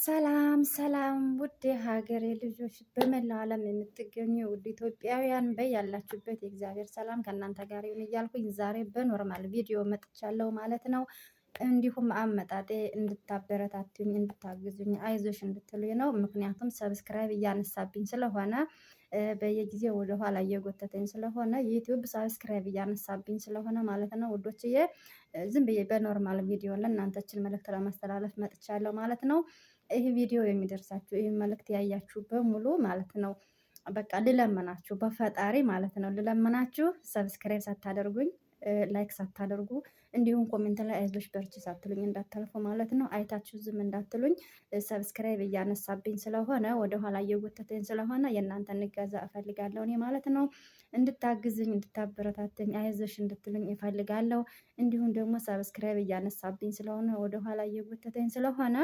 ሰላም ሰላም ውድ የሀገሬ ልጆች በመላው ዓለም የምትገኙ ውድ ኢትዮጵያውያን በያላችሁበት የእግዚአብሔር ሰላም ከእናንተ ጋር ይሁን እያልኩኝ ዛሬ በኖርማል ቪዲዮ መጥቻለሁ ማለት ነው። እንዲሁም አመጣጤ እንድታበረታቱኝ እንድታግዙኝ አይዞሽ እንድትሉኝ ነው። ምክንያቱም ሰብስክራይብ እያነሳብኝ ስለሆነ በየጊዜው ወደኋላ እየጎተተኝ ስለሆነ ዩቲዩብ ሰብስክራይብ እያነሳብኝ ስለሆነ ማለት ነው ውዶችዬ። ዝም ብዬ በኖርማል ቪዲዮ ለእናንተችን መልእክት ለማስተላለፍ መጥቻለሁ ማለት ነው። ይህ ቪዲዮ የሚደርሳችሁ ይህ መልእክት ያያችሁ በሙሉ ማለት ነው በቃ ልለመናችሁ በፈጣሪ ማለት ነው ልለመናችሁ ሰብስክራይብ ሳታደርጉኝ ላይክ ሳታደርጉ እንዲሁም ኮሜንት ላይ አይዞሽ በርቺ ሳትሉኝ እንዳታልፉ ማለት ነው። አይታችሁ ዝም እንዳትሉኝ ሰብስክራይብ እያነሳብኝ ስለሆነ ወደኋላ እየጎተተኝ ስለሆነ የእናንተን እገዛ እፈልጋለሁ እኔ ማለት ነው። እንድታግዝኝ እንድታበረታተኝ አይዞሽ እንድትሉኝ እፈልጋለሁ። እንዲሁም ደግሞ ሰብስክራይብ እያነሳብኝ ስለሆነ ወደኋላ እየጎተተኝ ስለሆነ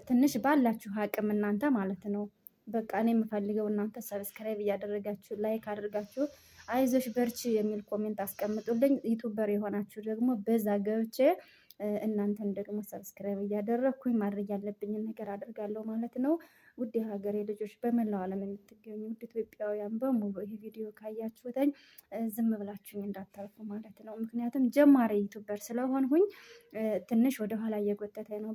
ትንሽ ባላችሁ አቅም እናንተ ማለት ነው በቃ እኔ የምፈልገው እናንተ ሰብስክራይብ እያደረጋችሁ ላይክ አድርጋችሁ አይዞሽ በርቺ የሚል ኮሜንት አስቀምጡልኝ። ዩቱበር የሆናችሁ ደግሞ በዛ ገብቼ እናንተን ደግሞ ሰብስክራይብ እያደረግኩኝ ማድረግ ያለብኝን ነገር አድርጋለሁ ማለት ነው። ውድ የሀገሬ ልጆች በመላው ዓለም የምትገኙ ውድ ኢትዮጵያውያን በሙሉ ይሄ ቪዲዮ ካያችሁተኝ ዝም ብላችሁኝ እንዳታልፉ ማለት ነው። ምክንያቱም ጀማሪ ዩቱበር ስለሆንሁኝ ትንሽ ወደኋላ እየጎተተኝ ነው።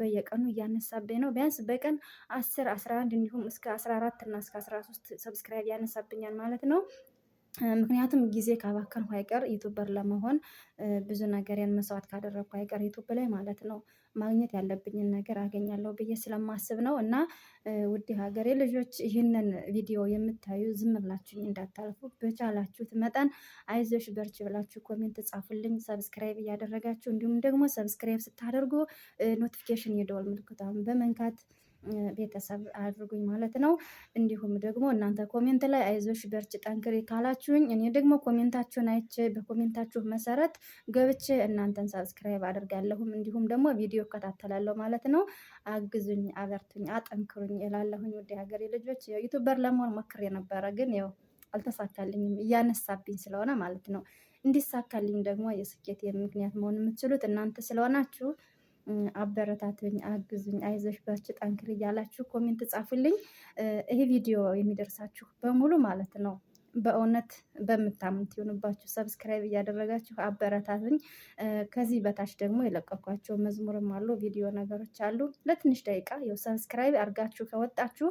በየቀኑ እያነሳብኝ ነው። ቢያንስ በቀን 10 11 እንዲሁም እስከ 14 እና እስከ 13 ሰብስክራይብ ያነሳብኛል ማለት ነው። ምክንያቱም ጊዜ ካባከንኩ አይቀር ዩቱበር ለመሆን ብዙ ነገርን መስዋዕት ካደረግኩ አይቀር ዩቱብ ላይ ማለት ነው ማግኘት ያለብኝን ነገር አገኛለሁ ብዬ ስለማስብ ነው። እና ውድ ሀገሬ ልጆች ይህንን ቪዲዮ የምታዩ ዝም ብላችሁኝ እንዳታልፉ በቻላችሁት መጠን አይዞሽ በርቺ ብላችሁ ኮሜንት ጻፉልኝ። ሰብስክራይብ እያደረጋችሁ እንዲሁም ደግሞ ሰብስክራይብ ስታደርጉ ኖቲፊኬሽን የደወል ምልክቷን በመንካት ቤተሰብ አድርጉኝ ማለት ነው። እንዲሁም ደግሞ እናንተ ኮሜንት ላይ አይዞሽ በርቺ ጠንክሪ ካላችሁኝ እኔ ደግሞ ኮሜንታችሁን አይቼ በኮሜንታችሁ መሰረት ገብቼ እናንተን ሰብስክራይብ አድርጋለሁም እንዲሁም ደግሞ ቪዲዮ እከታተላለሁ ማለት ነው። አግዙኝ አበርቱኝ አጠንክሩኝ እላለሁኝ። ውድ ሀገሬ ልጆች ዩቱበር ለመሆን ሞክሬ ነበረ ግን ያው አልተሳካልኝም እያነሳብኝ ስለሆነ ማለት ነው። እንዲሳካልኝ ደግሞ የስኬት ምክንያት መሆን የምትችሉት እናንተ ስለሆናችሁ አበረታቱኝ አግዙኝ አይዞሽ በርቺ ጠንክር እያላችሁ ኮሜንት ጻፉልኝ። ይሄ ቪዲዮ የሚደርሳችሁ በሙሉ ማለት ነው በእውነት በምታምኑት ይሁንባችሁ ሰብስክራይብ እያደረጋችሁ አበረታቱኝ። ከዚህ በታች ደግሞ የለቀኳቸው መዝሙርም አሉ ቪዲዮ ነገሮች አሉ። ለትንሽ ደቂቃ ያው ሰብስክራይብ አድርጋችሁ ከወጣችሁ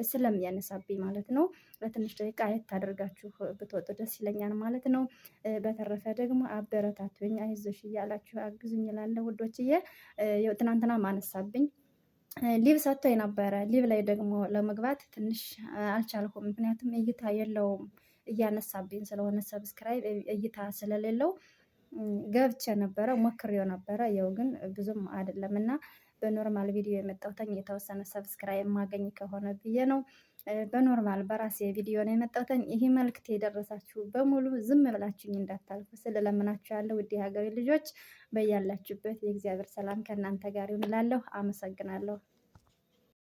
ስለሚያነሳብኝ ማለት ነው ለትንሽ ደቂቃ አየት አድርጋችሁ ብትወጡ ደስ ይለኛል ማለት ነው። በተረፈ ደግሞ አበረታቱኝ አይዞሽ እያላችሁ አግዙኝ እላለሁ ውዶችዬ። ያው ትናንትና ማነሳብኝ ሊቭ ሰጥቶ የነበረ ሊቭ ላይ ደግሞ ለመግባት ትንሽ አልቻልኩም። ምክንያቱም እይታ የለውም እያነሳብኝ ስለሆነ ሰብስክራይብ እይታ ስለሌለው ገብቼ ነበረ ሞክሬው ነበረ ያው ግን ብዙም አይደለም እና በኖርማል ቪዲዮ የመጣሁት የተወሰነ ሰብስክራይብ ማገኝ ከሆነ ብዬ ነው። በኖርማል በራሴ ቪዲዮ ነው የመጣሁት። ይሄ መልእክት የደረሳችሁ በሙሉ ዝም ብላችሁኝ እንዳታልፉ ስለለምናችሁ ያለው ውድ ሀገሬ ልጆች በያላችሁበት የእግዚአብሔር ሰላም ከእናንተ ጋር ይሁን እላለሁ። አመሰግናለሁ።